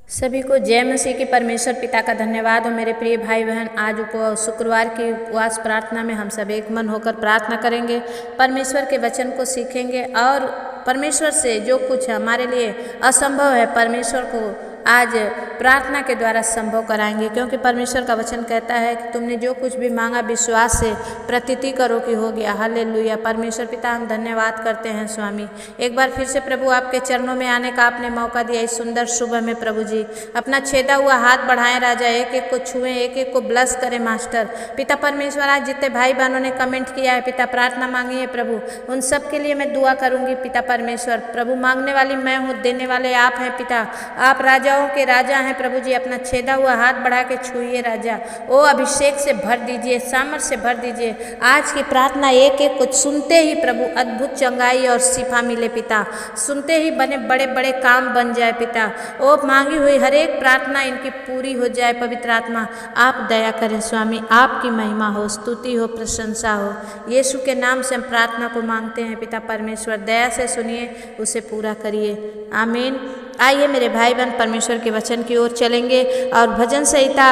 सभी को जय मसीह के परमेश्वर पिता का धन्यवाद हो। मेरे प्रिय भाई बहन, आज शुक्रवार की उपवास प्रार्थना में हम सब एक मन होकर प्रार्थना करेंगे, परमेश्वर के वचन को सीखेंगे और परमेश्वर से जो कुछ हमारे लिए असंभव है परमेश्वर को आज प्रार्थना के द्वारा संभव कराएंगे, क्योंकि परमेश्वर का वचन कहता है कि तुमने जो कुछ भी मांगा विश्वास से प्रतीति करो कि हो गया। हालेलुया। परमेश्वर पिता, हम धन्यवाद करते हैं स्वामी, एक बार फिर से प्रभु आपके चरणों में आने का आपने मौका दिया इस सुंदर सुबह में। प्रभु जी अपना छेदा हुआ हाथ बढ़ाएं राजा, एक एक को छुएं, एक एक को ब्लस करें मास्टर। पिता परमेश्वर, आज जितने भाई बहनों ने कमेंट किया है पिता, प्रार्थना मांगी है प्रभु, उन सब के लिए मैं दुआ करूंगी पिता परमेश्वर। प्रभु मांगने वाली मैं हूँ, देने वाले आप हैं पिता, आप राजाओं के राजा हैं प्रभु जी। अपना छेदा हुआ हाथ बढ़ा के छुइए राजा, ओ अभिषेक से भर दीजिए, सामर्थ से भर दीजिए। आज की प्रार्थना एक एक कुछ सुनते ही प्रभु अद्भुत चंगाई और शिफा मिले पिता, सुनते ही बने बड़े बड़े काम बन जाए पिता। ओ मांगी हुई हर एक प्रार्थना इनकी पूरी हो जाए। पवित्र आत्मा आप दया करें स्वामी, आपकी महिमा हो, स्तुति हो, प्रशंसा हो। यीशु के नाम से हम प्रार्थना को मांगते हैं पिता परमेश्वर, दया से सुनिए, उसे पूरा करिए, आमीन। आइए मेरे भाई बहन, परमेश्वर के वचन की ओर चलेंगे और भजन संहिता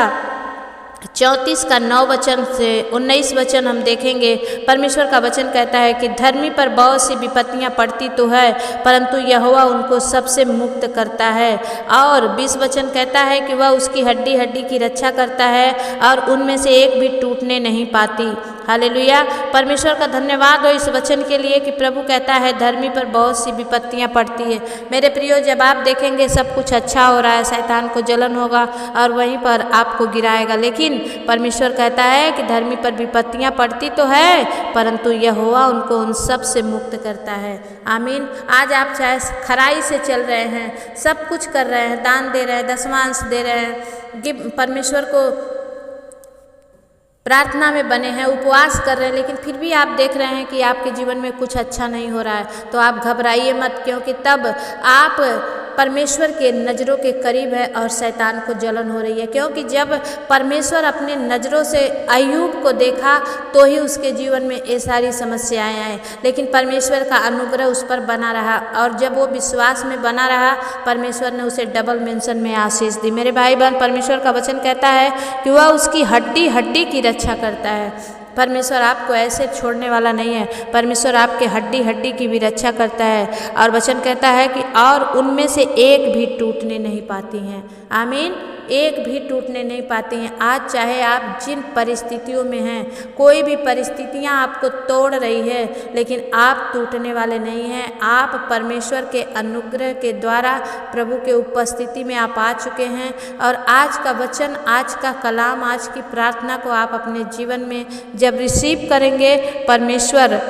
34 का 9 वचन से 19 वचन हम देखेंगे। परमेश्वर का वचन कहता है कि धर्मी पर बहुत सी विपत्तियां पड़ती तो है, परंतु यहोवा उनको सबसे मुक्त करता है। और 20 वचन कहता है कि वह उसकी हड्डी हड्डी की रक्षा करता है और उनमें से एक भी टूटने नहीं पाती। हालेलुया। परमेश्वर का धन्यवाद हो इस वचन के लिए कि प्रभु कहता है धर्मी पर बहुत सी विपत्तियां पड़ती है। मेरे प्रियो, जब आप देखेंगे सब कुछ अच्छा हो रहा है, शैतान को जलन होगा और वहीं पर आपको गिराएगा, लेकिन परमेश्वर कहता है कि धर्मी पर विपत्तियां पड़ती तो है, परंतु यहोवा उनको उन सब से मुक्त करता है, आमीन। आज आप चाहे खराई से चल रहे हैं, सब कुछ कर रहे हैं, दान दे रहे हैं, दशमांश दे रहे हैं, कि परमेश्वर को प्रार्थना में बने हैं, उपवास कर रहे हैं, लेकिन फिर भी आप देख रहे हैं कि आपके जीवन में कुछ अच्छा नहीं हो रहा है, तो आप घबराइए मत, क्योंकि तब आप परमेश्वर के नज़रों के करीब है और शैतान को जलन हो रही है। क्योंकि जब परमेश्वर अपने नज़रों से अय्यूब को देखा तो ही उसके जीवन में ये सारी समस्याएं आए, लेकिन परमेश्वर का अनुग्रह उस पर बना रहा और जब वो विश्वास में बना रहा, परमेश्वर ने उसे डबल मेंशन में आशीष दी। मेरे भाई बहन, परमेश्वर का वचन कहता है कि वह उसकी हड्डी हड्डी की रक्षा करता है। परमेश्वर आपको ऐसे छोड़ने वाला नहीं है, परमेश्वर आपके हड्डी हड्डी की भी रक्षा करता है। और वचन कहता है कि और उनमें से एक भी टूटने नहीं पाती हैं, आमीन, एक भी टूटने नहीं पाती हैं। आज चाहे आप जिन परिस्थितियों में हैं, कोई भी परिस्थितियां आपको तोड़ रही है, लेकिन आप टूटने वाले नहीं हैं। आप परमेश्वर के अनुग्रह के द्वारा प्रभु के उपस्थिति में आप आ चुके हैं और आज का वचन, आज का कलाम, आज की प्रार्थना को आप अपने जीवन में जब रिसीव करेंगे, परमेश्वर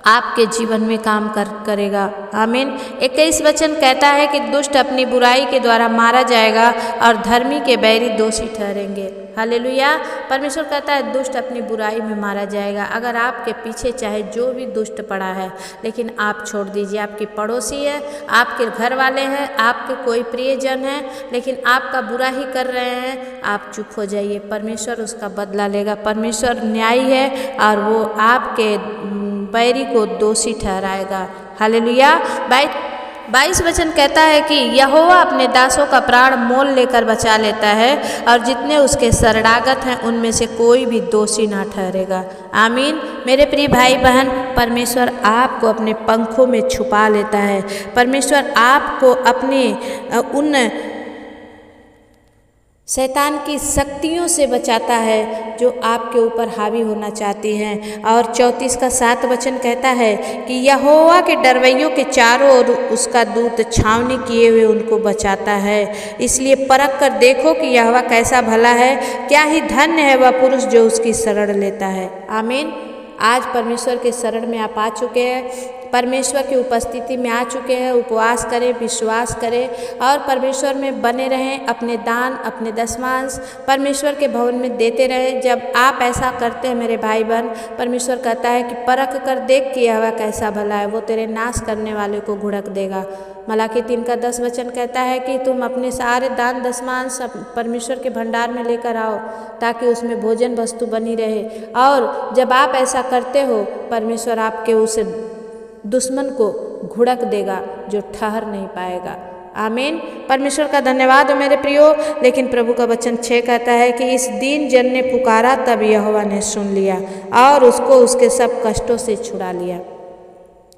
आपके जीवन में काम करेगा, आमीन। 21 वचन कहता है कि दुष्ट अपनी बुराई के द्वारा मारा जाएगा और धर्मी के बैरी दोषी ठहरेंगे। हालेलुया। परमेश्वर कहता है दुष्ट अपनी बुराई में मारा जाएगा। अगर आपके पीछे चाहे जो भी दुष्ट पड़ा है, लेकिन आप छोड़ दीजिए। आपके पड़ोसी है, आपके घर वाले हैं, आपके कोई प्रियजन है, लेकिन आपका बुरा ही कर रहे हैं, आप चुप हो जाइए, परमेश्वर उसका बदला लेगा। परमेश्वर न्यायी है और वो आपके बैरी को दोषी ठहराएगा। हालेलुया। 22 वचन कहता है कि यहोवा अपने दासों का प्राण मोल लेकर बचा लेता है और जितने उसके शरणागत हैं उनमें से कोई भी दोषी ना ठहरेगा, आमीन। मेरे प्रिय भाई बहन, परमेश्वर आपको अपने पंखों में छुपा लेता है। परमेश्वर आपको अपने उन शैतान की शक्तियों से बचाता है जो आपके ऊपर हावी होना चाहती हैं। और 34 का 7 वचन कहता है कि यहोवा के डरवैयों के चारों ओर उसका दूत छावनी किए हुए उनको बचाता है। इसलिए परख कर देखो कि यहोवा कैसा भला है, क्या ही धन्य है वह पुरुष जो उसकी शरण लेता है, आमीन। आज परमेश्वर के शरण में आप आ चुके हैं, परमेश्वर की उपस्थिति में आ चुके हैं। उपवास करें, विश्वास करें और परमेश्वर में बने रहें। अपने दान, अपने दशमांश परमेश्वर के भवन में देते रहें। जब आप ऐसा करते हैं मेरे भाई बहन, परमेश्वर कहता है कि परख कर देख कि यहोवा कैसा भला है, वो तेरे नाश करने वाले को घुड़क देगा। मलाकी 3 का 10 वचन कहता है कि तुम अपने सारे दान दशमांश परमेश्वर के भंडार में लेकर आओ ताकि उसमें भोजन वस्तु बनी रहे। और जब आप ऐसा करते हो, परमेश्वर आपके उस दुश्मन को घुड़क देगा जो ठहर नहीं पाएगा, आमीन। परमेश्वर का धन्यवाद हो मेरे प्रियो। लेकिन प्रभु का वचन 6 कहता है कि इस दीन जन ने पुकारा तब यहोवा ने सुन लिया और उसको उसके सब कष्टों से छुड़ा लिया।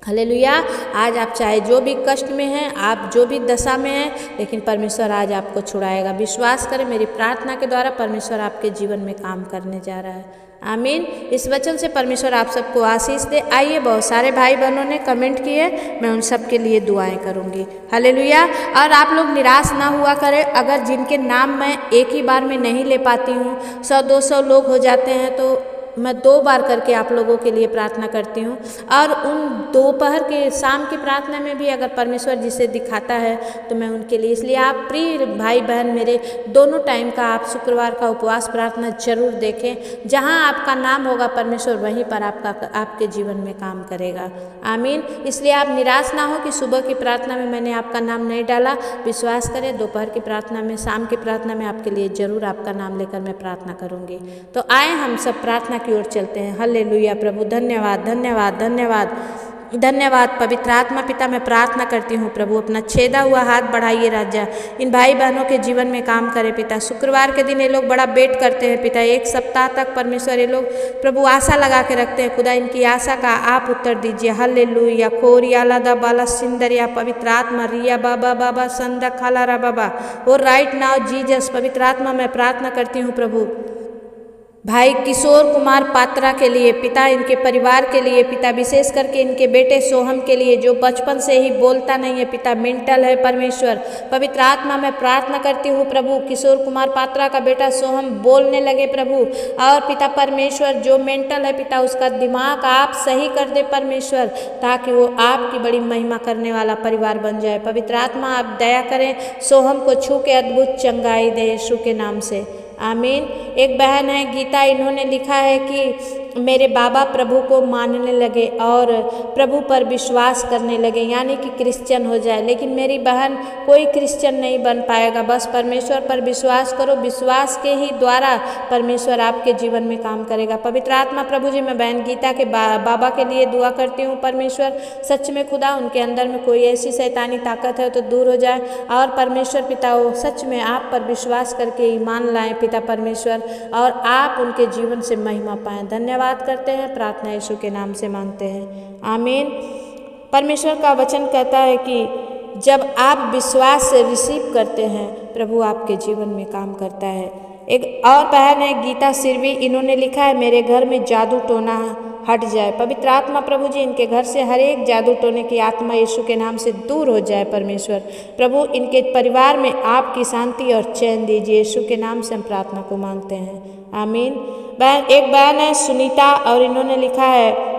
हालेलुया। आज आप चाहे जो भी कष्ट में हैं, आप जो भी दशा में हैं, लेकिन परमेश्वर आज आपको छुड़ाएगा। विश्वास करें, मेरी प्रार्थना के द्वारा परमेश्वर आपके जीवन में काम करने जा रहा है। आमीन। इस वचन से परमेश्वर आप सबको आशीष दे। आइए, बहुत सारे भाई बहनों ने कमेंट किए, मैं उन सब के लिए दुआएं करूंगी। हालेलुया। और आप लोग निराश ना हुआ करें। अगर जिनके नाम मैं एक ही बार में नहीं ले पाती हूँ, 100-200 लोग हो जाते हैं, तो मैं 2 बार करके आप लोगों के लिए प्रार्थना करती हूँ। और उन दोपहर के शाम की प्रार्थना में भी अगर परमेश्वर जिसे दिखाता है तो मैं उनके लिए, इसलिए आप प्रिय भाई बहन मेरे, दोनों टाइम का आप शुक्रवार का उपवास प्रार्थना जरूर देखें। जहाँ आपका नाम होगा परमेश्वर वहीं पर आपके जीवन में काम करेगा। आमीन। इसलिए आप निराश ना हो कि सुबह की प्रार्थना में मैंने आपका नाम नहीं डाला। विश्वास करें, दोपहर की प्रार्थना में, शाम की प्रार्थना में आपके लिए जरूर आपका नाम लेकर मैं प्रार्थना करूँगी। तो आए हम सब प्रार्थना की ओर चलते हैं। हालेलुया। प्रभु धन्यवाद, धन्यवाद, धन्यवाद, धन्यवाद। पवित्र आत्मा पिता, मैं प्रार्थना करती हूँ प्रभु, अपना छेदा हुआ हाथ बढ़ाइए राजा, इन भाई बहनों के जीवन में काम करे पिता। शुक्रवार के दिन ये लोग बड़ा वेट करते हैं पिता, 1 सप्ताह तक परमेश्वर ये लोग प्रभु आशा लगा के रखते हैं। खुदा इनकी आशा का आप उत्तर दीजिए। हालेलुया। खोरिया लादा बाला सिंदरिया, पवित्र आत्मा रिया बाबा बाबा संदा खालारा बाबा, और राइट नाउ जीजस, पवित्र आत्मा मैं प्रार्थना करती हूँ प्रभु भाई किशोर कुमार पात्रा के लिए पिता, इनके परिवार के लिए पिता, विशेष करके इनके बेटे सोहम के लिए जो बचपन से ही बोलता नहीं है पिता, मेंटल है परमेश्वर। पवित्र आत्मा मैं प्रार्थना करती हूँ प्रभु, किशोर कुमार पात्रा का बेटा सोहम बोलने लगे प्रभु। और पिता परमेश्वर जो मेंटल है पिता, उसका दिमाग आप सही कर दे परमेश्वर, ताकि वो आपकी बड़ी महिमा करने वाला परिवार बन जाए। पवित्र आत्मा आप दया करें, सोहम को छू के अद्भुत चंगाई दे यीशु के नाम से। आमीन। एक बहन है गीता, इन्होंने लिखा है कि मेरे बाबा प्रभु को मानने लगे और प्रभु पर विश्वास करने लगे, यानी कि क्रिश्चियन हो जाए। लेकिन मेरी बहन, कोई क्रिश्चियन नहीं बन पाएगा। बस परमेश्वर पर विश्वास करो, विश्वास के ही द्वारा परमेश्वर आपके जीवन में काम करेगा। पवित्र आत्मा प्रभु जी, मैं बहन गीता के बाबा के लिए दुआ करती हूँ परमेश्वर, सच में खुदा उनके अंदर में कोई ऐसी शैतानी ताकत है तो दूर हो जाए। और परमेश्वर पिता, वो सच में आप पर विश्वास करके ईमान लाएं पिता परमेश्वर, और आप उनके जीवन से महिमा पाएं। धन्यवाद करते हैं, प्रार्थना यीशु के नाम से मांगते हैं। आमीन। परमेश्वर का वचन कहता है कि जब आप विश्वास से रिसीव करते हैं, प्रभु आपके जीवन में काम करता है। एक और बहन है गीता सिरवी, इन्होंने लिखा है मेरे घर में जादू टोना हट जाए। पवित्र आत्मा प्रभु जी, इनके घर से हर एक जादू टोने की आत्मा यीशु के नाम से दूर हो जाए परमेश्वर। प्रभु इनके परिवार में आपकी शांति और चैन दीजिए, यीशु के नाम से हम प्रार्थना को मांगते हैं। आमीन। एक बहन है सुनीता, और इन्होंने लिखा है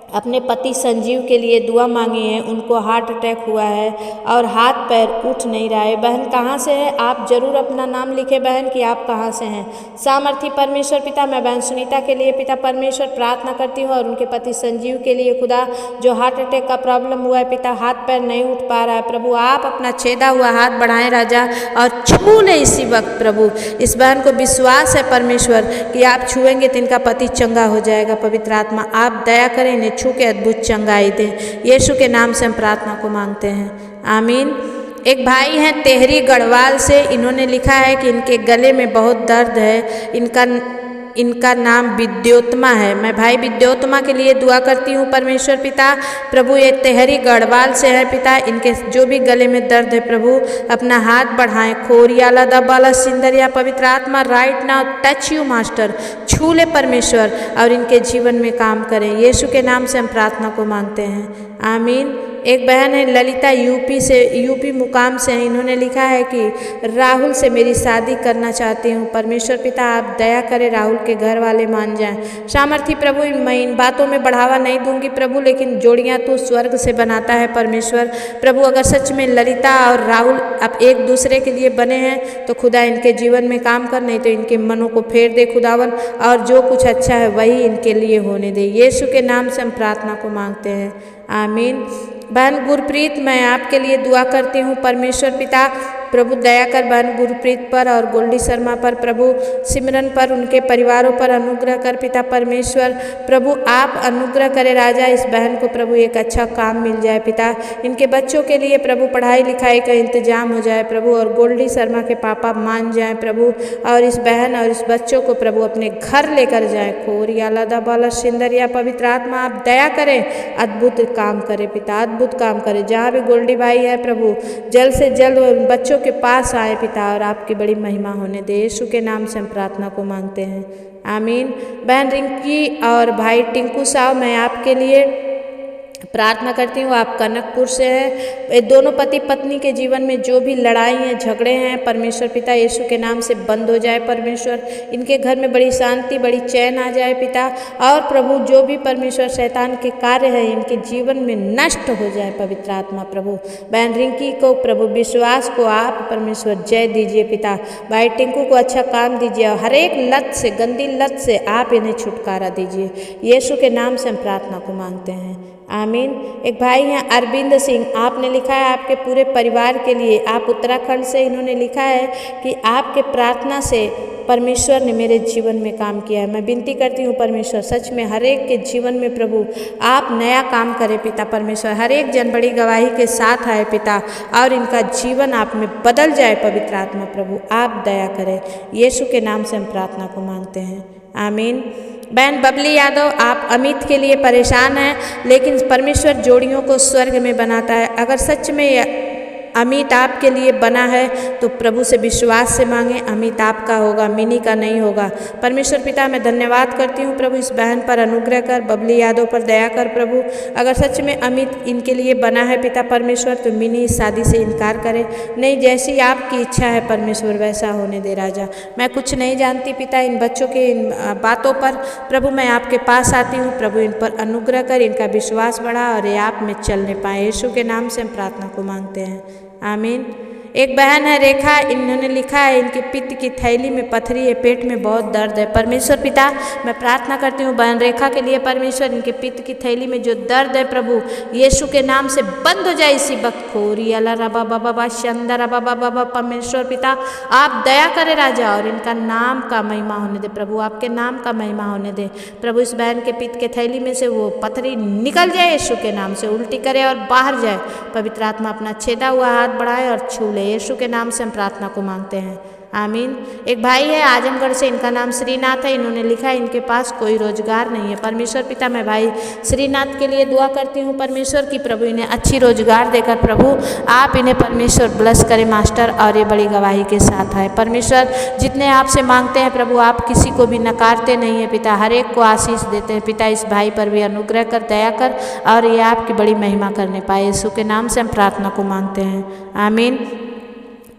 अपने पति संजीव के लिए दुआ मांगी है। उनको हार्ट अटैक हुआ है और हाथ पैर उठ नहीं रहा है। बहन कहाँ से है? आप जरूर अपना नाम लिखे बहन कि आप कहाँ से हैं। सामर्थी परमेश्वर पिता, मैं बहन सुनीता के लिए पिता परमेश्वर प्रार्थना करती हूँ, और उनके पति संजीव के लिए खुदा जो हार्ट अटैक का प्रॉब्लम हुआ है पिता, हाथ पैर नहीं उठ पा रहा है प्रभु, आप अपना छेदा हुआ हाथ बढ़ाएं राजा और छू ले इसी वक्त प्रभु। इस बहन को विश्वास है परमेश्वर कि आप छुएंगे तो इनका पति चंगा हो जाएगा। पवित्र आत्मा आप दया करें, इन्हें छू के अद्भुत चंगाई दें, यीशु के नाम से हम प्रार्थना को मांगते हैं। आमीन। एक भाई हैं तेहरी गढ़वाल से, इन्होंने लिखा है कि इनके गले में बहुत दर्द है। इनका नाम विद्योत्मा है। मैं भाई विद्योत्मा के लिए दुआ करती हूँ परमेश्वर पिता। प्रभु ये तेहरी गढ़वाल से है पिता, इनके जो भी गले में दर्द है प्रभु अपना हाथ बढ़ाएं। खोरियाला दबाला सिंदरिया, पवित्र आत्मा right now touch you master, छू ले परमेश्वर और इनके जीवन में काम करें। यीशु के नाम से हम प्रार्थना को मांगते हैं। आमीन। एक बहन है ललिता, यूपी मुकाम से हैं, इन्होंने लिखा है कि राहुल से मेरी शादी करना चाहती हूँ। परमेश्वर पिता आप दया करें, राहुल के घर वाले मान जाएं। सामर्थी प्रभु, मैं इन बातों में बढ़ावा नहीं दूंगी प्रभु, लेकिन जोड़ियाँ तू स्वर्ग से बनाता है परमेश्वर। प्रभु अगर सच में ललिता और राहुल अब एक दूसरे के लिए बने हैं तो खुदा इनके जीवन में काम कर, नहीं तो इनके मनों को फेर दे खुदावन, और जो कुछ अच्छा है वही इनके लिए होने दे। यीशु के नाम से हम प्रार्थना को मांगते हैं। आमीन। बहन गुरप्रीत, मैं आपके लिए दुआ करती हूँ परमेश्वर पिता। प्रभु दया कर बहन गुरप्रीत पर और गोल्डी शर्मा पर, प्रभु सिमरन पर, उनके परिवारों पर अनुग्रह कर पिता परमेश्वर। प्रभु आप अनुग्रह करे राजा, इस बहन को प्रभु एक अच्छा काम मिल जाए पिता, इनके बच्चों के लिए प्रभु पढ़ाई लिखाई का इंतजाम हो जाए प्रभु, और गोल्डी शर्मा के पापा मान जाए प्रभु, और इस बहन और इस बच्चों को प्रभु अपने घर लेकर जाए। खोरिया लादा बाला सिंदरिया, पवित्र आत्मा आप दया करें, अद्भुत काम करे पिता, अद्भुत काम करे। जहाँ भी गोल्डी भाई है प्रभु जल्द से जल्द बच्चों के पास आए पिता, और आपकी बड़ी महिमा होने दे। यीशु के नाम से हम प्रार्थना को मांगते हैं, आमीन। बहन रिंकी और भाई टिंकू साहब, मैं आपके लिए प्रार्थना करती हूँ। आप कनकपुर से हैं। ये दोनों पति पत्नी के जीवन में जो भी लड़ाई हैं, झगड़े हैं, परमेश्वर पिता यीशु के नाम से बंद हो जाए परमेश्वर। इनके घर में बड़ी शांति, बड़ी चैन आ जाए पिता, और प्रभु जो भी परमेश्वर शैतान के कार्य हैं इनके जीवन में नष्ट हो जाए पवित्र आत्मा प्रभु। बहन रिंकी को प्रभु विश्वास को आप परमेश्वर जय दीजिए पिता। भाई टिंकू को अच्छा काम दीजिए, हर एक लत से, गंदी लत से आप इन्हें छुटकारा दीजिए। यीशु के नाम से हम प्रार्थना को मांगते हैं, आमीन। एक भाई हैं अरविंद सिंह, आपने लिखा है आपके पूरे परिवार के लिए, आप उत्तराखंड से, इन्होंने लिखा है कि आपके प्रार्थना से परमेश्वर ने मेरे जीवन में काम किया है। मैं विनती करती हूँ परमेश्वर सच में हर एक के जीवन में प्रभु आप नया काम करें पिता परमेश्वर, हर एक जन बड़ी गवाही के साथ आए पिता, और इनका जीवन आप में बदल जाए पवित्र आत्मा प्रभु, आप दया करें। यीशु के नाम से हम प्रार्थना को मांगते हैं, आमीन। बहन बबली यादव, आप अमित के लिए परेशान हैं, लेकिन परमेश्वर जोड़ियों को स्वर्ग में बनाता है। अगर सच में अमित आपके लिए बना है तो प्रभु से विश्वास से मांगे, अमित आपका होगा, मिनी का नहीं होगा। परमेश्वर पिता मैं धन्यवाद करती हूँ प्रभु, इस बहन पर अनुग्रह कर, बबली यादव पर दया कर प्रभु। अगर सच में अमित इनके लिए बना है पिता परमेश्वर, तो मिनी इस शादी से इनकार करे नहीं, जैसी आपकी इच्छा है परमेश्वर वैसा होने दे राजा। मैं कुछ नहीं जानती पिता इन बच्चों के इन बातों पर प्रभु, मैं आपके पास आती हूँ प्रभु, इन पर अनुग्रह कर, इनका विश्वास बढ़ा और ये आप में चलने पाए। यीशु के नाम से हम प्रार्थना को मांगते हैं, आमीन। एक बहन है रेखा, इन्होंने लिखा है इनके पित्त की थैली में पथरी है, पेट में बहुत दर्द है। परमेश्वर पिता मैं प्रार्थना करती हूँ बहन रेखा के लिए परमेश्वर, इनके पित्त की थैली में जो दर्द है प्रभु यीशु के नाम से बंद हो जाए इसी वक्त। खोरी अला रबा बाबा शंदर रबा बाबा, परमेश्वर पिता आप दया करें राजा, और इनका नाम का महिमा होने दे प्रभु, आपके नाम का महिमा होने दे प्रभु। इस बहन के पित्त के थैली में से वो पथरी निकल जाए यीशु के नाम से, उल्टी करे और बाहर जाए। पवित्र आत्मा अपना छेदा हुआ हाथ बढ़ाए और छू ले। यीशु के नाम से हम प्रार्थना को मांगते हैं, आमीन। एक भाई है आजमगढ़ से, इनका नाम श्रीनाथ है, इन्होंने लिखा है इनके पास कोई रोजगार नहीं है। परमेश्वर पिता मैं भाई श्रीनाथ के लिए दुआ करती हूँ परमेश्वर की प्रभु इन्हें अच्छी रोजगार देकर प्रभु आप इन्हें परमेश्वर ब्लेस करें मास्टर, और ये बड़ी गवाही के साथ आए परमेश्वर। जितने आपसे मांगते हैं प्रभु आप किसी को भी नकारते नहीं है पिता, हर एक को आशीष देते हैं पिता। इस भाई पर भी अनुग्रह कर, दया कर, और ये आपकी बड़ी महिमा करने पाए। यीशु के नाम से हम प्रार्थना को मांगते हैं, आमीन।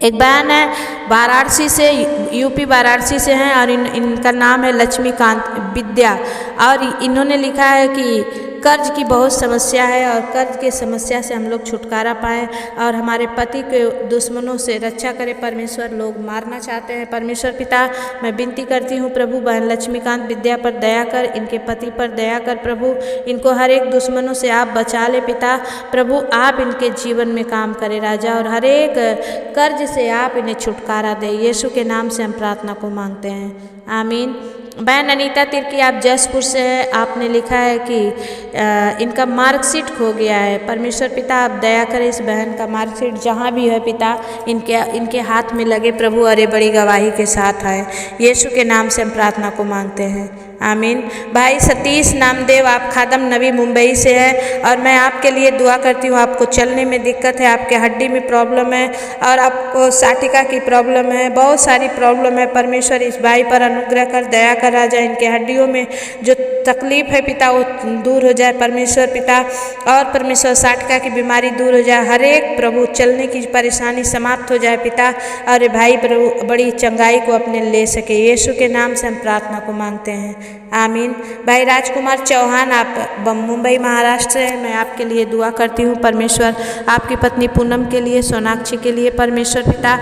एक बहन है वाराणसी से, यूपी वाराणसी से हैं, और इनका नाम है लक्ष्मीकांत विद्या, और इन्होंने लिखा है कि कर्ज की बहुत समस्या है, और कर्ज की समस्या से हम लोग छुटकारा पाएँ, और हमारे पति के दुश्मनों से रक्षा करें परमेश्वर, लोग मारना चाहते हैं परमेश्वर पिता। मैं विनती करती हूँ प्रभु बहन लक्ष्मीकांत विद्या पर दया कर, इनके पति पर दया कर प्रभु, इनको हर एक दुश्मनों से आप बचा ले पिता प्रभु, आप इनके जीवन में काम करें राजा, और हर एक कर्ज से आप इन्हें छुटकारा दें। यीशु के नाम से हम प्रार्थना को मांगते हैं, आमीन। बहन अनीता तिर्की, आप जसपुर से हैं, आपने लिखा है कि इनका मार्कशीट खो गया है। परमेश्वर पिता आप दया करें, इस बहन का मार्कशीट जहाँ भी है पिता इनके हाथ में लगे प्रभु, और ये बड़ी गवाही के साथ आए। यीशु के नाम से हम प्रार्थना को मांगते हैं, आमीन। भाई सतीश नामदेव, आप खादम नवी मुंबई से हैं, और मैं आपके लिए दुआ करती हूँ। आपको चलने में दिक्कत है, आपके हड्डी में प्रॉब्लम है, और आपको साटिका की प्रॉब्लम है, बहुत सारी प्रॉब्लम है। परमेश्वर इस भाई पर अनुग्रह कर, दया कर राजा, इनके हड्डियों में जो तकलीफ है पिता वो दूर हो जाए परमेश्वर पिता, और परमेश्वर साटिका की बीमारी दूर हो जाए, हर एक प्रभु चलने की परेशानी समाप्त हो जाए पिता, और ये भाई प्रभु बड़ी चंगाई को अपने ले सके। यीशु के नाम से हम प्रार्थना को मांगते हैं, आमीन। भाई राजकुमार चौहान, आप मुंबई महाराष्ट्र से, मैं आपके लिए दुआ करती हूँ परमेश्वर, आपकी पत्नी पूनम के लिए, सोनाक्षी के लिए परमेश्वर पिता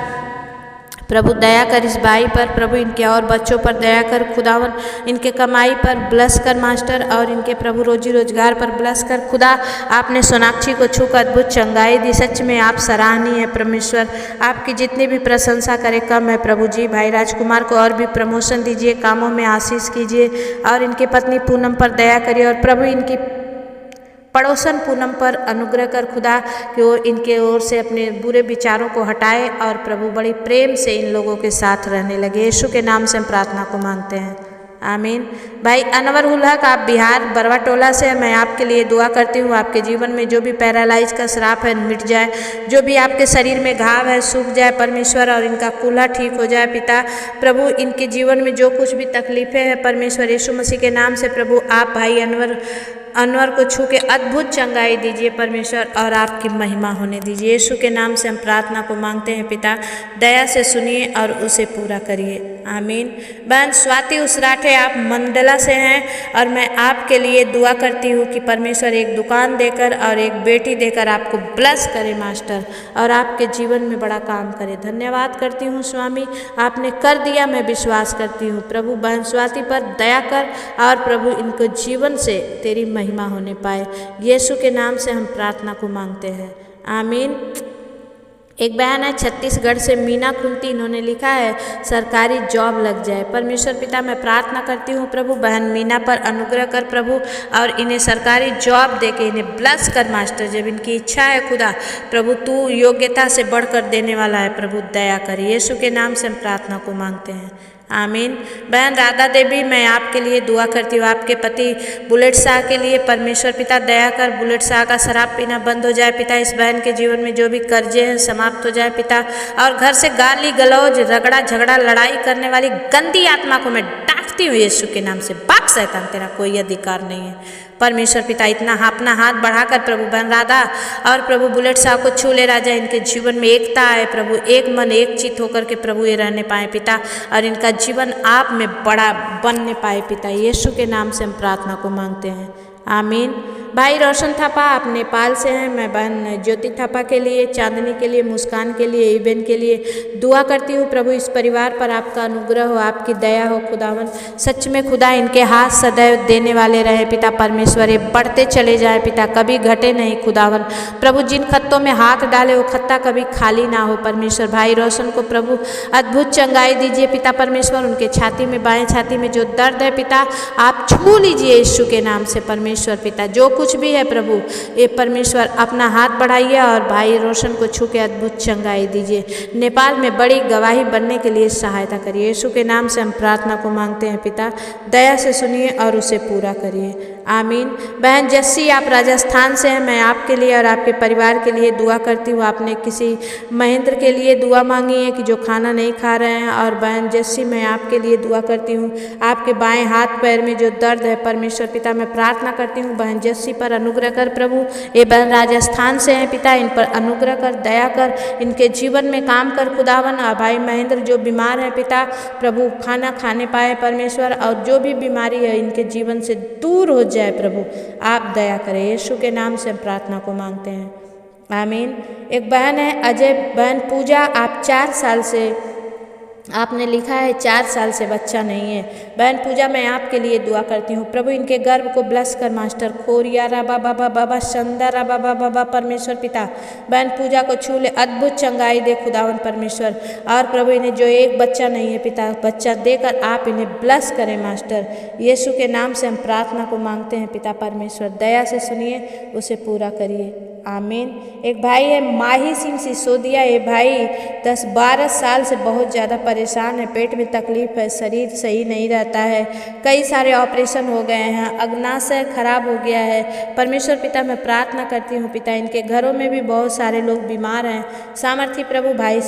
प्रभु दया कर इस भाई पर, प्रभु इनके और बच्चों पर दया कर खुदावन, इनके कमाई पर ब्लस कर मास्टर, और इनके प्रभु रोजी रोजगार पर ब्लस कर खुदा। आपने सोनाक्षी को छू कर अद्भुत चंगाई दी, सच में आप सराहनीय है परमेश्वर, आपकी जितनी भी प्रशंसा करे कम है प्रभु जी। भाई राजकुमार को और भी प्रमोशन दीजिए, कामों में आशीष कीजिए, और इनके पत्नी पूनम पर दया करिए, और प्रभु इनकी पड़ोसन पूनम पर अनुग्रह कर खुदा कि वो इनके ओर से अपने बुरे विचारों को हटाए, और प्रभु बड़ी प्रेम से इन लोगों के साथ रहने लगे। यीशु के नाम से हम प्रार्थना को मांगते हैं, आमीन। भाई अनवर उल हक, आप बिहार बरवा टोला से, मैं आपके लिए दुआ करती हूँ, आपके जीवन में जो भी पैरालाइज का श्राप है मिट जाए, जो भी आपके शरीर में घाव है सूख जाए परमेश्वर, और इनका कूल्हा ठीक हो जाए पिता। प्रभु इनके जीवन में जो कुछ भी तकलीफ़ें हैं परमेश्वर यीशु मसीह के नाम से प्रभु आप भाई अनवर को छू के अद्भुत चंगाई दीजिए परमेश्वर, और आपकी महिमा होने दीजिए। यीशु के नाम से हम प्रार्थना को मांगते हैं पिता, दया से सुनिए और उसे पूरा करिए, आमीन। बहन स्वाति उसराठे, आप मंडला से हैं, और मैं आपके लिए दुआ करती हूँ कि परमेश्वर एक दुकान देकर और एक बेटी देकर आपको ब्लेस करे मास्टर, और आपके जीवन में बड़ा काम करे। धन्यवाद करती हूँ स्वामी, आपने कर दिया, मैं विश्वास करती हूँ प्रभु। बहन स्वाति पर दया कर, और प्रभु इनको जीवन से तेरी महिमा होने पाए। यीशु के नाम से हम प्रार्थना को मांगते हैं, आमीन। एक बहन है छत्तीसगढ़ से मीना खुंती, इन्होंने लिखा है सरकारी जॉब लग जाए। परमेश्वर पिता मैं प्रार्थना करती हूँ प्रभु बहन मीना पर अनुग्रह कर प्रभु, और इन्हें सरकारी जॉब देके इन्हें ब्लेस कर मास्टर। जब इनकी इच्छा है खुदा प्रभु, तू योग्यता से बढ़कर देने वाला है प्रभु, दया कर। यीशु के नाम से हम प्रार्थना को मांगते हैं, आमीन। बहन राधा देवी, मैं आपके लिए दुआ करती हूँ, आपके पति बुलेट शाह के लिए परमेश्वर पिता दया कर, बुलेट शाह का शराब पीना बंद हो जाए पिता। इस बहन के जीवन में जो भी कर्जे हैं समाप्त हो जाए पिता, और घर से गाली गलौज रगड़ा झगड़ा लड़ाई करने वाली गंदी आत्मा को मैं डांटती हूँ यीशु के नाम से। भाग शैतान, तेरा कोई अधिकार नहीं है परमेश्वर पिता। इतना अपना हाथ बढ़ाकर प्रभु बहन राधा और प्रभु बुलेट शाह को छू ले राजा, इनके जीवन में एकता आए प्रभु, एक मन एक चित होकर के प्रभु ये रहने पाए पिता, और इनका जीवन आप में बड़ा बनने पाए पिता। यीशु के नाम से हम प्रार्थना को मांगते हैं, आमीन। भाई रोशन थापा, आप नेपाल से हैं, मैं बहन ज्योति थापा के लिए, चांदनी के लिए, मुस्कान के लिए, इबन के लिए दुआ करती हूँ प्रभु। इस परिवार पर आपका अनुग्रह हो, आपकी दया हो खुदावन। सच में खुदा इनके हाथ सदैव देने वाले रहे पिता परमेश्वर, ये बढ़ते चले जाए पिता, कभी घटे नहीं खुदावन प्रभु। जिन खत्तों में हाथ डाले वो खत्ता कभी खाली ना हो परमेश्वर। भाई रोशन को प्रभु अद्भुत चंगाई दीजिए पिता परमेश्वर, उनके छाती में, बाएं छाती में जो दर्द है पिता आप छू लीजिए यीशु के नाम से परमेश्वर पिता। जो कुछ भी है प्रभु ये परमेश्वर अपना हाथ बढ़ाइए और भाई रोशन को छू के अद्भुत चंगाई दीजिए। नेपाल में बड़ी गवाही बनने के लिए सहायता करिए। यीशु के नाम से हम प्रार्थना को मांगते हैं पिता, दया से सुनिए और उसे पूरा करिए, आमीन। बहन जस्सी, आप राजस्थान से हैं, मैं आपके लिए और आपके परिवार के लिए दुआ करती हूँ। आपने किसी महेंद्र के लिए दुआ मांगी है कि जो खाना नहीं खा रहे हैं, और बहन जस्सी मैं आपके लिए दुआ करती हूँ। आपके बाएं हाथ पैर में जो दर्द है परमेश्वर पिता मैं प्रार्थना करती हूँ बहन जस्सी पर अनुग्रह कर प्रभु। ये बहन राजस्थान से हैं पिता, इन पर अनुग्रह कर, दया कर, इनके जीवन में काम कर खुदावन। और भाई महेंद्र जो बीमार है पिता प्रभु खाना खाने पाए परमेश्वर, और जो भी बीमारी है इनके जीवन से दूर हो जाए प्रभु, आप दया करें। यीशु के नाम से हम प्रार्थना को मांगते हैं, आमीन। एक बहन है अजय बहन पूजा, आप 4 साल से आपने लिखा है 4 साल से बच्चा नहीं है। बहन पूजा मैं आपके लिए दुआ करती हूँ प्रभु, इनके गर्भ को ब्लेस कर मास्टर। खोरिया रा बाबा बाबा शंदा रा बाबा बाबा परमेश्वर पिता, बहन पूजा को छू ले, अद्भुत चंगाई दे खुदावन परमेश्वर। और प्रभु इन्हें जो एक बच्चा नहीं है पिता, बच्चा देकर आप इन्हें ब्लेस करें मास्टर। यीशु के नाम से हम प्रार्थना को मांगते हैं पिता परमेश्वर, दया से सुनिए, उसे पूरा करिए, आमीन। एक भाई है माही सिंह सिसोदिया, ये भाई 10-12 साल से बहुत ज़्यादा परेशान है, पेट में तकलीफ है, शरीर सही नहीं रहता है, कई सारे ऑपरेशन हो गए हैं, अग्नाशय खराब हो गया है परमेश्वर पिता। मैं प्रार्थना करती हूँ पिता, इनके घरों में भी बहुत सारे लोग बीमार हैं, सामर्थी प्रभु भाई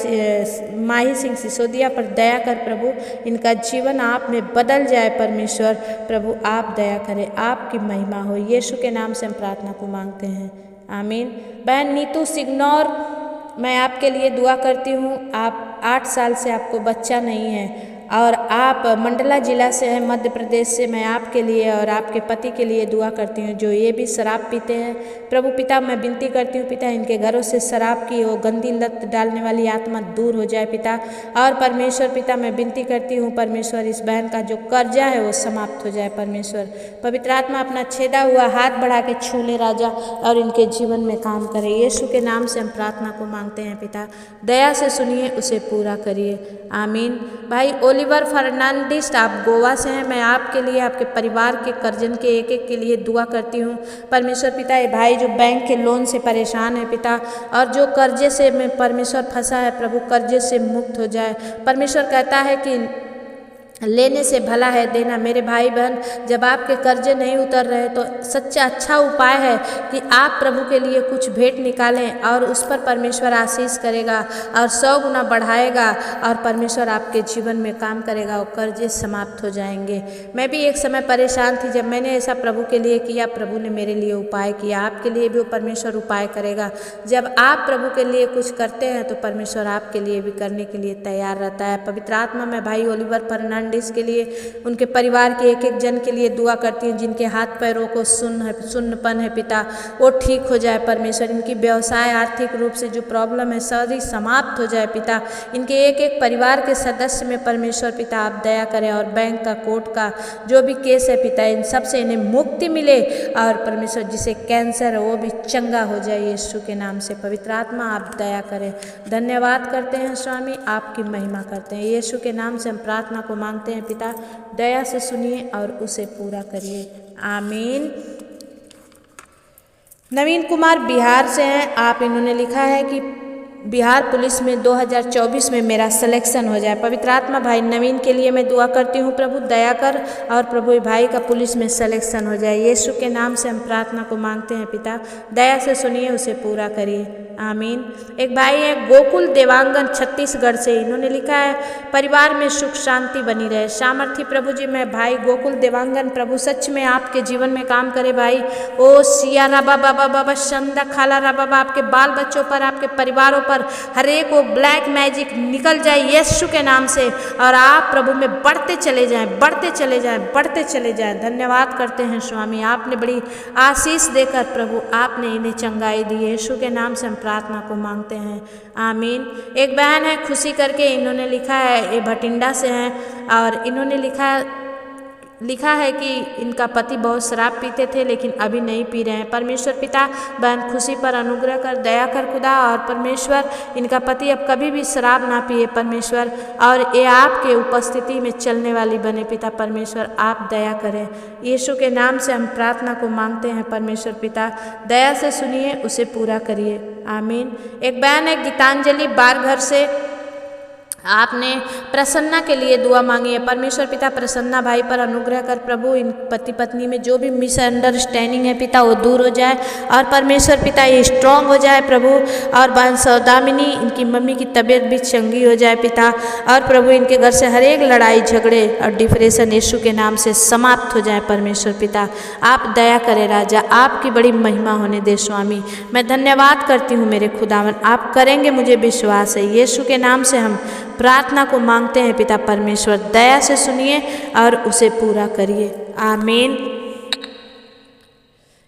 माही सिंह सिसोदिया पर दया कर प्रभु, इनका जीवन आप में बदल जाए परमेश्वर प्रभु, आप दया करें, आपकी महिमा हो। यीशु के नाम से हम प्रार्थना को मांगते हैं, आमीन। बहन नीतू सिग्नौर, मैं आपके लिए दुआ करती हूँ। आप 8 साल से आपको बच्चा नहीं है, और आप मंडला ज़िला से हैं, मध्य प्रदेश से। मैं आपके लिए और आपके पति के लिए दुआ करती हूँ जो ये भी शराब पीते हैं। प्रभु पिता, मैं विनती करती हूँ पिता, इनके घरों से शराब की वो गंदी लत डालने वाली आत्मा दूर हो जाए पिता। और परमेश्वर पिता, मैं विनती करती हूँ परमेश्वर, इस बहन का जो कर्जा है वो समाप्त हो जाए परमेश्वर। पवित्र आत्मा अपना छेदा हुआ हाथ बढ़ा के छू ले राजा और इनके जीवन में काम करे। यीशु के नाम से हम प्रार्थना को मांगते हैं पिता, दया से सुनिए, उसे पूरा करिए, आमीन। भाई ओलिवर फर्नांडिस, आप गोवा से हैं। मैं आपके लिए, आपके परिवार के कर्जन के एक एक के लिए दुआ करती हूँ परमेश्वर पिता। ये भाई जो बैंक के लोन से परेशान है पिता, और जो कर्जे से में परमेश्वर फंसा है प्रभु, कर्जे से मुक्त हो जाए। परमेश्वर कहता है कि लेने से भला है देना। मेरे भाई बहन, जब आपके कर्जे नहीं उतर रहे तो सच्चा अच्छा उपाय है कि आप प्रभु के लिए कुछ भेंट निकालें और उस पर परमेश्वर आशीष करेगा और 100 गुना बढ़ाएगा और परमेश्वर आपके जीवन में काम करेगा और कर्जे समाप्त हो जाएंगे। मैं भी एक समय परेशान थी, जब मैंने ऐसा प्रभु के लिए किया, प्रभु ने मेरे लिए उपाय किया। आपके लिए भी वो परमेश्वर उपाय करेगा। जब आप प्रभु के लिए कुछ करते हैं तो परमेश्वर आपके लिए भी करने के लिए तैयार रहता है। पवित्र आत्मा, मैं भाई ओलिवर फर्नांडिस के लिए, उनके परिवार के एक एक जन के लिए दुआ करती हूँ जिनके हाथ पैरों को सुन्नपन है पिता, वो ठीक हो जाए परमेश्वर। इनकी व्यवसाय आर्थिक रूप से जो प्रॉब्लम है सारी समाप्त हो जाए पिता। इनके एक एक परिवार के सदस्य में परमेश्वर पिता आप दया करें, और बैंक का, कोर्ट का जो भी केस है पिता, इन सब से इन्हें मुक्ति मिले और परमेश्वर जिसे कैंसर है वो भी चंगा हो जाए यीशु के नाम से। पवित्र आत्मा आप दया करें। धन्यवाद करते हैं स्वामी, आपकी महिमा करते हैं। यीशु के नाम से हम प्रार्थना को मांगते हैं पिता, दया से सुनिए और उसे पूरा करिए, आमीन। नवीन कुमार बिहार से हैं आप। इन्होंने लिखा है कि बिहार पुलिस में 2024 में मेरा सिलेक्शन हो जाए। पवित्र आत्मा, भाई नवीन के लिए मैं दुआ करती हूँ प्रभु, दया कर और प्रभु भाई का पुलिस में सिलेक्शन हो जाए। यीशु के नाम से हम प्रार्थना को मांगते हैं पिता, दया से सुनिए, उसे पूरा करिए, आमीन। एक भाई है गोकुल देवांगन छत्तीसगढ़ से। इन्होंने लिखा है परिवार में सुख शांति बनी रहे। सामर्थी प्रभु जी, मैं भाई गोकुल देवांगन, प्रभु सच में आपके जीवन में काम करे भाई। ओ सिया रबा बाबा बाबा शंदा खाला रबा बाबा, आपके बाल बच्चों पर, आपके परिवारों पर हर एक वो ब्लैक मैजिक निकल जाए यीशु के नाम से, और आप प्रभु में बढ़ते चले जाएं, बढ़ते चले जाएं, बढ़ते चले जाएं। धन्यवाद करते हैं स्वामी, आपने बड़ी आशीष देकर प्रभु आपने इन्हें चंगाई दी। यीशु के नाम से हम प्रार्थना को मांगते हैं, आमीन। एक बहन है खुशी करके, इन्होंने लिखा है, ये भटिंडा से हैं, और इन्होंने लिखा है कि इनका पति बहुत शराब पीते थे लेकिन अभी नहीं पी रहे हैं। परमेश्वर पिता बहन खुशी पर अनुग्रह कर, दया कर खुदा, और परमेश्वर इनका पति अब कभी भी शराब ना पिए परमेश्वर, और ये आपके उपस्थिति में चलने वाली बने पिता। परमेश्वर आप दया करें, यीशु के नाम से हम प्रार्थना को मांगते हैं परमेश्वर पिता, दया से सुनिए, उसे पूरा करिए, आमीन। एक बहन है गीतांजलि बारघर से, आपने प्रसन्ना के लिए दुआ मांगी है। परमेश्वर पिता प्रसन्ना भाई पर अनुग्रह कर प्रभु, इन पति पत्नी में जो भी मिसअंडरस्टैंडिंग है पिता वो दूर हो जाए, और परमेश्वर पिता ये स्ट्रांग हो जाए प्रभु, और बहन सौदामिनी इनकी मम्मी की तबीयत भी चंगी हो जाए पिता, और प्रभु इनके घर से हर एक लड़ाई झगड़े और डिप्रेशन यीशु के नाम से समाप्त हो जाए परमेश्वर पिता। आप दया करें राजा, आपकी बड़ी महिमा होने दे स्वामी। मैं धन्यवाद करती हूँ मेरे खुदावन, आप करेंगे, मुझे विश्वास है। यीशु के नाम से हम प्रार्थना को मांगते हैं पिता परमेश्वर, दया से सुनिए और उसे पूरा करिए, आमीन।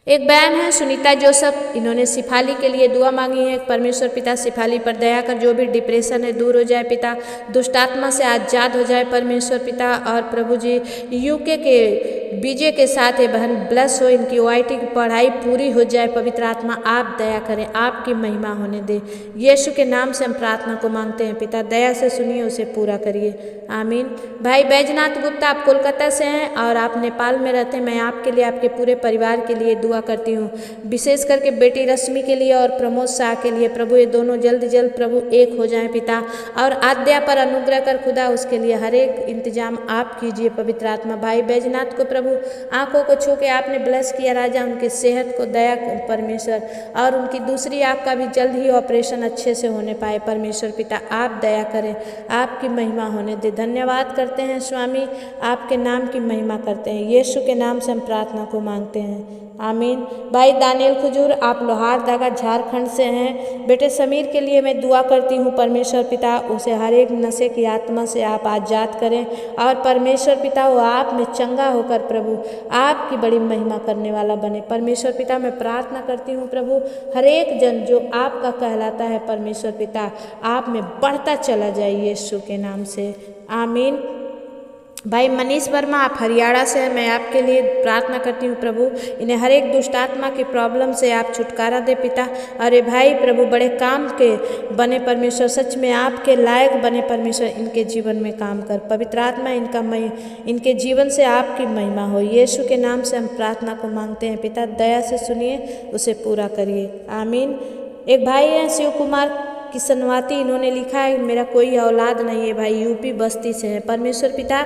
एक बहन है सुनीता जोसफ, इन्होंने शिफाली के लिए दुआ मांगी है। परमेश्वर पिता शिफाली पर दया कर, जो भी डिप्रेशन है दूर हो जाए पिता, दुष्ट आत्मा से आजाद हो जाए परमेश्वर पिता, और प्रभु जी यूके के बीजे के साथ है बहन ब्लस हो, इनकी ओआईटी की पढ़ाई पूरी हो जाए। पवित्र आत्मा आप दया करें, आपकी महिमा होने दे। यीशु के नाम से हम प्रार्थना को मांगते हैं पिता, दया से सुनिए, उसे पूरा करिए, आमीन। भाई बैजनाथ गुप्ता, आप कोलकाता से हैं और आप नेपाल में रहते हैं। मैं आपके लिए, आपके पूरे परिवार के लिए दुआ करती हूँ, विशेष करके बेटी रश्मि के लिए और प्रमोद शाह के लिए। प्रभु ये दोनों जल्द जल्द प्रभु एक हो जाएं पिता, और आद्या पर अनुग्रह कर खुदा, उसके लिए हर एक इंतजाम आप कीजिए पवित्र आत्मा। भाई बैजनाथ को प्रभु। आंखों को छू के आपने ब्लेस किया राजा, उनकी सेहत को दया परमेश्वर, और उनकी दूसरी आंख का भी जल्द ही ऑपरेशन अच्छे से होने पाए परमेश्वर पिता। आप दया करें, आपकी महिमा होने दे। धन्यवाद करते हैं स्वामी, आपके नाम की महिमा करते हैं। यीशु के नाम से हम प्रार्थना को मांगते हैं, आमीन। भाई दानियल खजूर, आप लोहार दागा झारखंड से हैं। बेटे समीर के लिए मैं दुआ करती हूँ परमेश्वर पिता, उसे हर एक नशे की आत्मा से आप आजाद करें, और परमेश्वर पिता वो आप में चंगा होकर प्रभु आपकी बड़ी महिमा करने वाला बने। परमेश्वर पिता मैं प्रार्थना करती हूँ प्रभु, हर एक जन जो आपका कहलाता है परमेश्वर पिता, आप में बढ़ता चला जाए यीशु के नाम से, आमीन। भाई मनीष वर्मा, आप हरियाणा से हैं, मैं आपके लिए प्रार्थना करती हूँ प्रभु, इन्हें हर एक दुष्ट आत्मा की प्रॉब्लम से आप छुटकारा दे पिता। अरे भाई प्रभु बड़े काम के बने परमेश्वर, सच में आपके लायक बने परमेश्वर, इनके जीवन में काम कर पवित्र आत्मा, इनके जीवन से आपकी महिमा हो। यीशु के नाम से हम प्रार्थना को मांगते हैं पिता, दया से सुनिए, उसे पूरा करिए, आमीन। एक भाई हैं शिव कुमार किसनवाती, इन्होंने लिखा है मेरा कोई औलाद नहीं है भाई, यूपी बस्ती से है। परमेश्वर पिता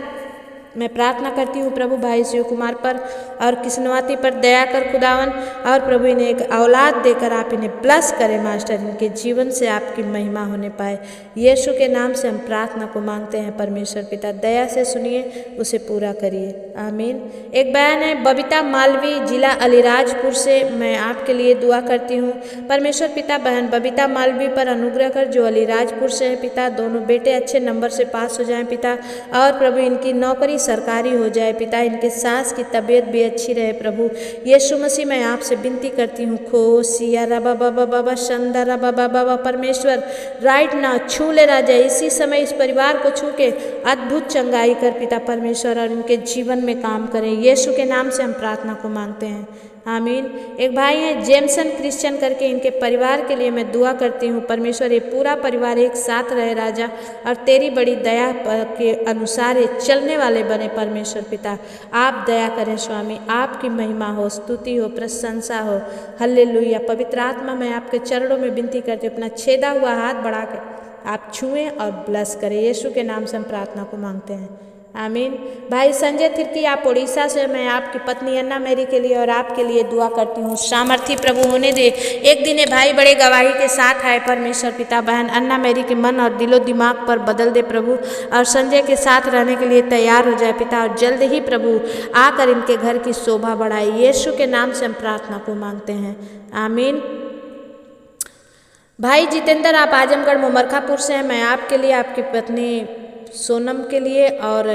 मैं प्रार्थना करती हूँ प्रभु भाई शिव कुमार पर और किसनवाती पर दया कर खुदावन, और प्रभु इन्हें एक औलाद देकर आप इन्हें ब्लेस करें मास्टर, इनके जीवन से आपकी महिमा होने पाए। यीशु के नाम से हम प्रार्थना को मांगते हैं परमेश्वर पिता, दया से सुनिए, उसे पूरा करिए, आमीन। एक बहन है बबीता मालवी, जिला अलीराजपुर से, मैं आपके लिए दुआ करती हूँ परमेश्वर पिता। बहन बबीता मालवी पर अनुग्रह कर, जो अलीराजपुर से है पिता, दोनों बेटे अच्छे नंबर से पास हो जाएं पिता, और प्रभु इनकी नौकरी सरकारी हो जाए पिता, इनके सास की तबीयत भी अच्छी रहे प्रभु। यीशु मसीह मैं आपसे विनती करती हूँ, खो सिया रबा बाबा बाबा शंदा रबा बाबा परमेश्वर, राइट ना छू ले राजा, इसी समय इस परिवार को छू के अद्भुत चंगाई कर पिता परमेश्वर, और इनके जीवन में काम करें। यीशु के नाम से हम प्रार्थना को मांगते हैं, आमीन। एक भाई हैं जेमसन क्रिश्चियन करके, इनके परिवार के लिए मैं दुआ करती हूँ परमेश्वर, ये पूरा परिवार एक साथ रहे राजा, और तेरी बड़ी दया के अनुसार ये चलने वाले बने परमेश्वर पिता। आप दया करें स्वामी, आपकी महिमा हो, स्तुति हो, प्रशंसा हो, हल्लेलुया। पवित्र आत्मा मैं आपके चरणों में विनती करती हूँ, अपना छेदा हुआ हाथ बढ़ा के आप छुएं और ब्लेस करें। यीशु के नाम से हम प्रार्थना को मांगते हैं, आमीन। भाई संजय थिरकी, आप उड़ीसा से, मैं आपकी पत्नी अन्ना मेरी के लिए और आपके लिए दुआ करती हूँ। सामर्थी प्रभु होने दे, एक दिन ये भाई बड़े गवाही के साथ आए परमेश्वर पिता। बहन अन्ना मेरी के मन और दिलो दिमाग पर बदल दे प्रभु, और संजय के साथ रहने के लिए तैयार हो जाए पिता, और जल्द ही प्रभु आकर इनके घर की शोभा बढ़ाए। यीशु के नाम से हम प्रार्थना को मांगते हैं, आमीन। भाई जितेंद्र, आप आजमगढ़ मुमरखापुर से हैं, मैं आपके लिए, आपकी पत्नी सोनम के लिए और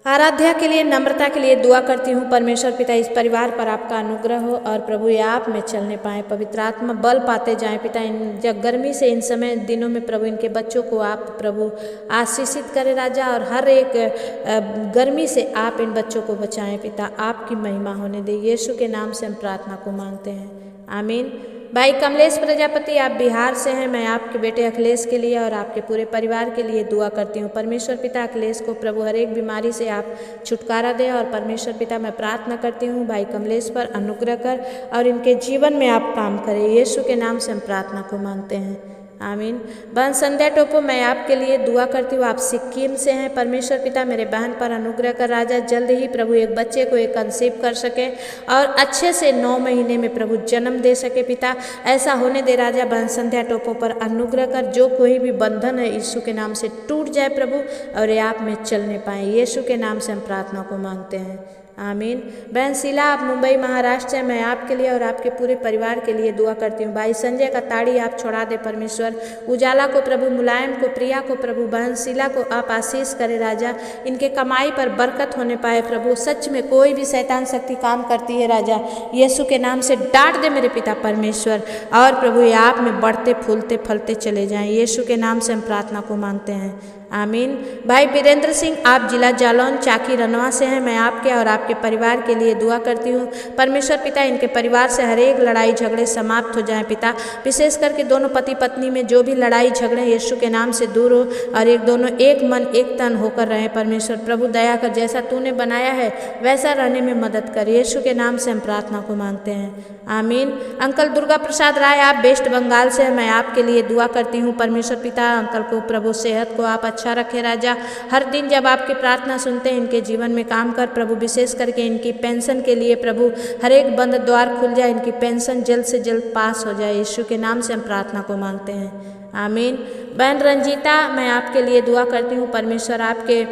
आराध्या के लिए, नम्रता के लिए दुआ करती हूँ परमेश्वर पिता। इस परिवार पर आपका अनुग्रह हो, और प्रभु ये आप में चलने पाएँ, पवित्र आत्मा बल पाते जाएं पिता। इन जब गर्मी से इन समय दिनों में प्रभु इनके बच्चों को आप प्रभु आशीषित करें राजा, और हर एक गर्मी से आप इन बच्चों को बचाएं पिता, आपकी महिमा होने दे। यीशु के नाम से हम प्रार्थना को मांगते हैं, आमीन। भाई कमलेश प्रजापति, आप बिहार से हैं, मैं आपके बेटे अखिलेश के लिए और आपके पूरे परिवार के लिए दुआ करती हूँ परमेश्वर पिता। अखिलेश को प्रभु हर एक बीमारी से आप छुटकारा दें, और परमेश्वर पिता मैं प्रार्थना करती हूँ भाई कमलेश पर अनुग्रह कर, और इनके जीवन में आप काम करें। यीशु के नाम से हम प्रार्थना को मांगते हैं, आमीन। बहन संध्या टोपो, मैं आपके लिए दुआ करती हूँ, आप सिक्किम से हैं परमेश्वर पिता। मेरे बहन पर अनुग्रह कर राजा, जल्द ही प्रभु एक बच्चे को एक कंसीव कर सके, और अच्छे से 9 महीने में प्रभु जन्म दे सके पिता, ऐसा होने दे राजा। बहन संध्या टोपो पर अनुग्रह कर, जो कोई भी बंधन है यीशु के नाम से टूट जाए प्रभु, और ये आप में चलने पाएँ। यीशु के नाम से हम प्रार्थना को मांगते हैं, आमीन। बहन शीला, आप मुंबई महाराष्ट्र से, मैं आपके लिए और आपके पूरे परिवार के लिए दुआ करती हूँ। भाई संजय का ताड़ी आप छोड़ा दे परमेश्वर, उजाला को प्रभु, मुलायम को, प्रिया को प्रभु, बहन शीला को आप आशीष करें राजा, इनके कमाई पर बरकत होने पाए प्रभु। सच में कोई भी शैतान शक्ति काम करती है राजा, यीशु के नाम से डांट दे मेरे पिता परमेश्वर, और प्रभु ये आप में बढ़ते फूलते फलते चले जाएं। यीशु के नाम से हम प्रार्थना को मांगते हैं, आमीन। भाई वीरेंद्र सिंह, आप जिला जालौन चाकी रनवा से हैं, मैं आपके और आपके आपके परिवार के लिए दुआ करती हूँ। परमेश्वर पिता इनके परिवार से हर एक लड़ाई झगड़े समाप्त हो जाएं पिता। विशेष करके दोनों पति पत्नी में जो भी लड़ाई झगड़े यीशु के नाम से दूर हो और एक दोनों एक मन एक तन होकर रहे। परमेश्वर प्रभु दया कर, जैसा तूने बनाया है वैसा रहने में मदद कर। यीशु के नाम से हम प्रार्थना को मांगते हैं, आमीन। अंकल दुर्गा प्रसाद राय, आप वेस्ट बंगाल से, मैं आपके लिए दुआ करती हूँ। परमेश्वर पिता अंकल को प्रभु सेहत को आप अच्छा रखे राजा। हर दिन जब आपकी प्रार्थना सुनते हैं इनके जीवन में काम कर प्रभु। विशेष करके इनकी पेंशन के लिए प्रभु हर एक बंद द्वार खुल जाए, इनकी पेंशन जल्द से जल्द पास हो जाए। यीशु के नाम से हम प्रार्थना को मांगते हैं, आमीन। बहन रंजीता, मैं आपके लिए दुआ करती हूँ। परमेश्वर आपके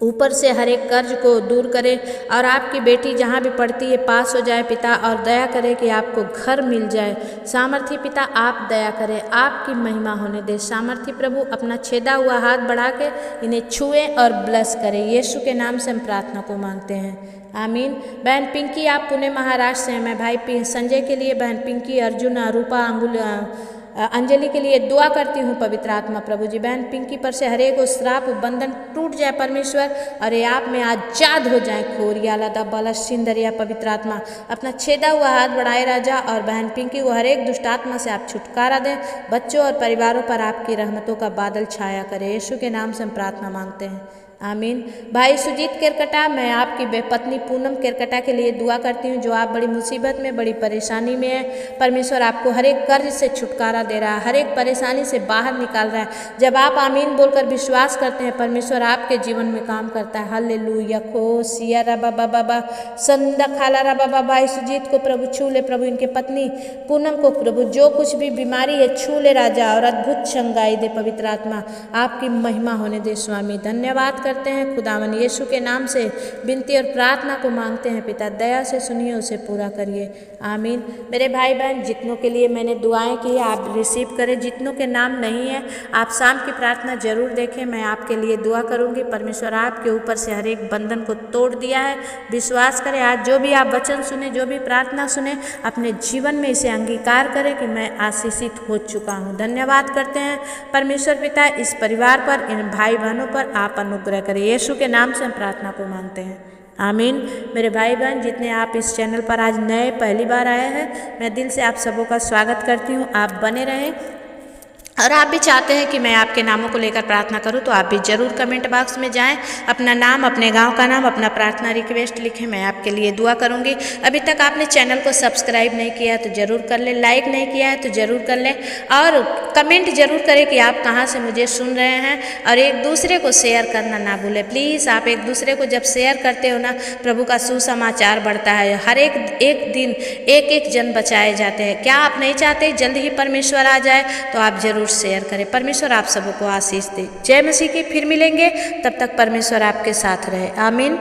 ऊपर से हर एक कर्ज को दूर करे और आपकी बेटी जहाँ भी पढ़ती है पास हो जाए पिता, और दया करे कि आपको घर मिल जाए। सामर्थी पिता आप दया करें, आपकी महिमा होने दे। सामर्थी प्रभु अपना छेदा हुआ हाथ बढ़ा के इन्हें छुए और ब्लेस करें। यीशु के नाम से हम प्रार्थना को मांगते हैं, आमीन। बहन पिंकी, आप पुणे महाराष्ट्र से हैं। मैं भाई संजय के लिए, बहन पिंकी, अर्जुन, अरूपा, अंजलि के लिए दुआ करती हूँ। पवित्र आत्मा प्रभु जी बहन पिंकी पर से हरे को श्राप बंधन टूट जाए परमेश्वर, और ये आप में आजाद हो जाए। खोरिया लदा बाला सिंदरिया, पवित्र आत्मा अपना छेदा हुआ हाथ बढ़ाए राजा, और बहन पिंकी को हर एक दुष्ट आत्मा से आप छुटकारा दें। बच्चों और परिवारों पर आपकी रहमतों का बादल छाया करें। यीशु के नाम से हम प्रार्थना मांगते हैं, आमीन। भाई सुजीत केरकटा, मैं आपकी पत्नी पूनम केरकटा के लिए दुआ करती हूँ, जो आप बड़ी मुसीबत में, बड़ी परेशानी में है। परमेश्वर आपको हर एक कर्ज से छुटकारा दे रहा है, हर एक परेशानी से बाहर निकाल रहा है। जब आप आमीन बोलकर विश्वास करते हैं परमेश्वर आपके जीवन में काम करता है। हालेलुया। खो सिया रा बाबा बाबा संदा खाला रा बाबा। भाई सुजीत को प्रभु छू ले प्रभु, इनके पत्नी पूनम को प्रभु जो कुछ भी बीमारी है छू ले राजा, और अद्भुत चंगाई दे। पवित्र आत्मा आपकी महिमा होने दे स्वामी। धन्यवाद करते हैं खुदावन, यीशु के नाम से विनती और प्रार्थना को मांगते हैं पिता। दया से सुनिए, उसे पूरा करिए, आमीन। मेरे भाई बहन जितनों के लिए मैंने दुआएं की आप रिसीव करें, जितनों के नाम नहीं है आप शाम की प्रार्थना जरूर देखें। मैं आपके लिए दुआ करूंगी। परमेश्वर आपके ऊपर से हर एक बंधन को तोड़ दिया है। विश्वास करें, आज जो भी आप वचन सुने, जो भी प्रार्थना सुने, अपने जीवन में इसे अंगीकार करें कि मैं आशीषित हो चुका हूँ। धन्यवाद करते हैं परमेश्वर पिता, इस परिवार पर, इन भाई बहनों पर आप अनुग्रह करें। यीशु के नाम से हम प्रार्थना को मांगते हैं, आमीन। मेरे भाई बहन जितने आप इस चैनल पर आज नए पहली बार आए हैं, मैं दिल से आप सबों का स्वागत करती हूँ। आप बने रहें, और आप भी चाहते हैं कि मैं आपके नामों को लेकर प्रार्थना करूं तो आप भी जरूर कमेंट बॉक्स में जाएं, अपना नाम, अपने गांव का नाम, अपना प्रार्थना रिक्वेस्ट लिखें, मैं आपके लिए दुआ करूंगी। अभी तक आपने चैनल को सब्सक्राइब नहीं किया है तो ज़रूर कर लें, लाइक नहीं किया है तो ज़रूर कर लें, और कमेंट जरूर करें कि आप कहाँ से मुझे सुन रहे हैं, और एक दूसरे को शेयर करना ना भूलें प्लीज़। आप एक दूसरे को जब शेयर करते हो ना, प्रभु का सुसमाचार बढ़ता है। हर एक दिन एक जन बचाए जाते हैं। क्या आप नहीं चाहते जल्द ही परमेश्वर आ जाए? तो आप जरूर शेयर करें। परमेश्वर आप सबको आशीष दे। जय मसीह की। फिर मिलेंगे, तब तक परमेश्वर आपके साथ रहे, आमीन।